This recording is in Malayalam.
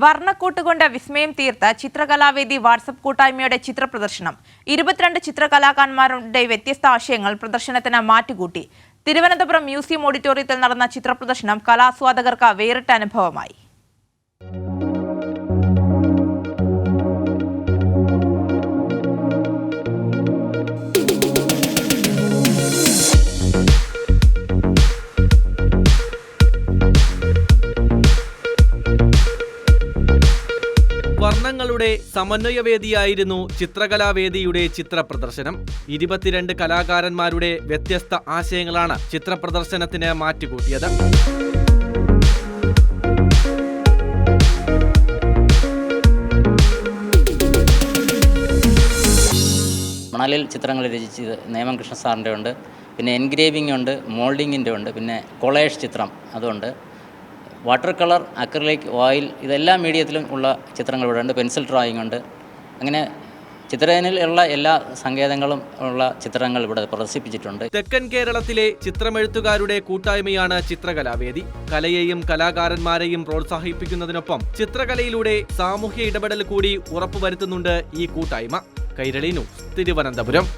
വർണ്ണക്കൂട്ടുകൊണ്ട് വിസ്മയം തീർത്ത ചിത്രകലാവേദി വാട്സപ്പ് കൂട്ടായ്മയുടെ ചിത്രപ്രദർശനം 22 ചിത്രകലാകാരന്മാരുടെ വ്യത്യസ്ത ആശയങ്ങൾ പ്രദർശനത്തിന് മാറ്റുകൂട്ടി. തിരുവനന്തപുരം മ്യൂസിയം ഓഡിറ്റോറിയത്തിൽ നടന്ന ചിത്രപ്രദർശനം കലാസ്വാദകർക്ക് വേറിട്ട അനുഭവമായി. വർണ്ണങ്ങളുടെ സമന്വയവേദിയായിരുന്നു ചിത്രകലാവേദിയുടെ ചിത്രപ്രദർശനം. 22 കലാകാരന്മാരുടെ വ്യത്യസ്ത ആശയങ്ങളാണ് ചിത്രപ്രദർശനത്തിന് മാറ്റുകൂട്ടിയത്. മണലിൽ ചിത്രങ്ങൾ രചിച്ചത് നേമം കൃഷ്ണ സാറിൻ്റെ ഉണ്ട്, പിന്നെ എൻഗ്രേവിംഗ് ഉണ്ട്, മോൾഡിങ്ങിൻ്റെ ഉണ്ട്, പിന്നെ കൊളേഷ് ചിത്രം അതുണ്ട്, വാട്ടർ കളർ, അക്രിലിക്, ഓയിൽ ഇതെല്ലാ മീഡിയത്തിലും ഉള്ള ചിത്രങ്ങൾ ഇവിടെ ഉണ്ട്, പെൻസിൽ ഡ്രോയിങ് ഉണ്ട്. അങ്ങനെ ചിത്രരചനയിലുള്ള എല്ലാ സങ്കേതങ്ങളും ഉള്ള ചിത്രങ്ങൾ ഇവിടെ പ്രദർശിപ്പിച്ചിട്ടുണ്ട്. തെക്കൻ കേരളത്തിലെ ചിത്രമെഴുത്തുകാരുടെ കൂട്ടായ്മയാണ് ചിത്രകലാവേദി. കലയെയും കലാകാരന്മാരെയും പ്രോത്സാഹിപ്പിക്കുന്നതിനൊപ്പം ചിത്രകലയിലൂടെ സാമൂഹ്യ ഇടപെടൽ കൂടി ഉറപ്പുവരുത്തുന്നുണ്ട് ഈ കൂട്ടായ്മ. കൈരളി ന്യൂസ്, തിരുവനന്തപുരം.